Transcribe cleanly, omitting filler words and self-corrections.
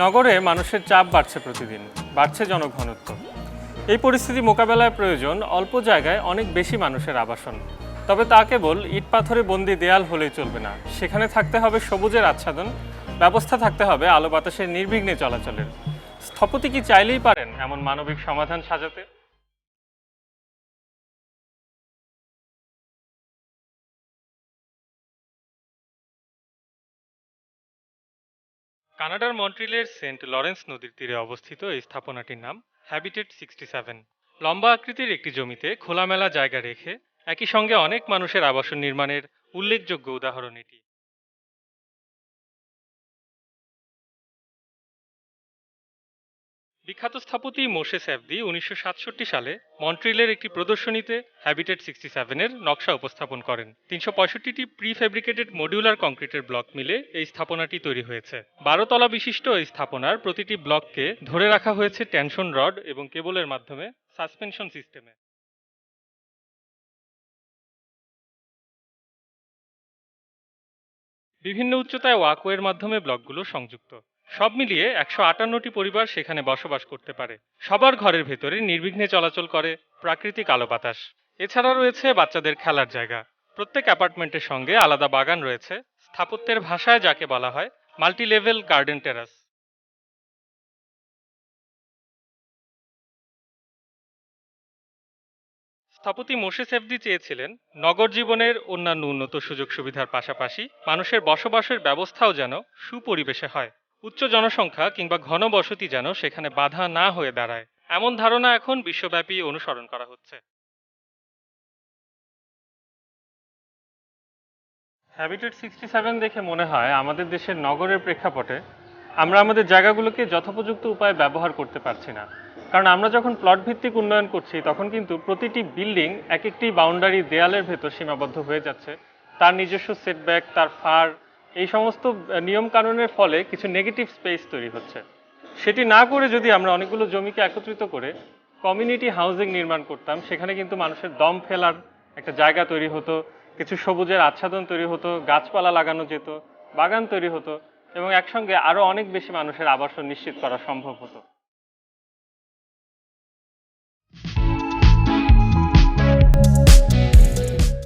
নগরে মানুষের চাপ বাড়ছে প্রতিদিন, বাড়ছে জনঘনত্ব। এই পরিস্থিতি মোকাবেলায় প্রয়োজন অল্প জায়গায় অনেক বেশি মানুষের আবাসন। তবে তা কেবল ইট পাথরে বন্দি দেয়াল হলেই চলবে না, সেখানে থাকতে হবে সবুজের আচ্ছাদন, ব্যবস্থা থাকতে হবে আলো বাতাসের নির্বিঘ্নে চলাচলের। স্থপতি কি চাইলেই পারেন এমন মানবিক সমাধান সাজাতে? কানাডার মন্ট্রিলের সেন্ট লরেন্স নদীর তীরে অবস্থিত এই স্থাপনাটির নাম হ্যাবিটেট 67। লম্বা আকৃতির একটি জমিতে খোলামেলা জায়গা রেখে একই সঙ্গে অনেক মানুষের আবাসন নির্মাণের উল্লেখযোগ্য উদাহরণ এটি। বিখ্যাত স্থপতি মোশে স্যাফদি 1967 সালে মন্ট্রিলের একটি প্রদর্শনীতে হ্যাবিটেট 67-এর নকশা উপস্থাপন করেন। 365টি প্রি ফেব্রিকেটেড মডিউলার কংক্রিটের ব্লক মিলে এই স্থাপনাটি তৈরি হয়েছে। 12 তলা বিশিষ্ট এই স্থাপনার প্রতিটি ব্লককে ধরে রাখা হয়েছে টেনশন রড এবং কেবলের মাধ্যমে সাসপেনশন সিস্টেমে। বিভিন্ন উচ্চতায় ওয়াকওয়ের মাধ্যমে ব্লকগুলো সংযুক্ত। সব মিলিয়ে 158টি পরিবার সেখানে বসবাস করতে পারে। সবার ঘরের ভেতরে নির্বিঘ্নে চলাচল করে প্রাকৃতিক আলো বাতাস। এছাড়া রয়েছে বাচ্চাদের খেলার জায়গা। প্রত্যেক অ্যাপার্টমেন্টের সঙ্গে আলাদা বাগান রয়েছে, স্থাপত্যের ভাষায় যাকে বলা হয় মাল্টি লেভেল গার্ডেন টেরাস। স্থপতি মোশে সেফদি চেয়েছিলেন নগর জীবনের অন্যান্য উন্নত সুযোগ সুবিধার পাশাপাশি মানুষের বসবাসের ব্যবস্থাও যেন সুপরিবেশে হয়। উচ্চ জনসংখ্যা কিংবা ঘন বসতি যেন সেখানে বাধা না হয়ে দাঁড়ায়, এমন ধারণা এখন বিশ্বব্যাপী অনুসরণ করা হচ্ছে। হ্যাবিটেট 67 দেখে মনে হয় আমাদের দেশের নগরের প্রেক্ষাপটে আমরা আমাদের জায়গাগুলোকে যথোপযুক্ত উপায়ে ব্যবহার করতে পারছি না। কারণ আমরা যখন প্লট ভিত্তিক উন্নয়ন করছি তখন কিন্তু প্রতিটি বিল্ডিং এক একটি বাউন্ডারি দেয়ালের ভেতর সীমাবদ্ধ হয়ে যাচ্ছে। তার নিজস্ব সেটব্যাক, তার ফার, এই সমস্ত নিয়ম কানুনের ফলে কিছু নেগেটিভ স্পেস তৈরি হচ্ছে। সেটি না করে যদি আমরা অনেকগুলো জমিকে একত্রিত করে কমিউনিটি হাউজিং নির্মাণ করতাম, সেখানে কিন্তু মানুষের দম ফেলার একটা জায়গা তৈরি হতো, কিছু সবুজের আচ্ছাদন তৈরি হতো, গাছপালা লাগানো যেত, বাগান তৈরি হতো এবং একসঙ্গে আরো অনেক বেশি মানুষের আবাসন নিশ্চিত করা সম্ভব হতো।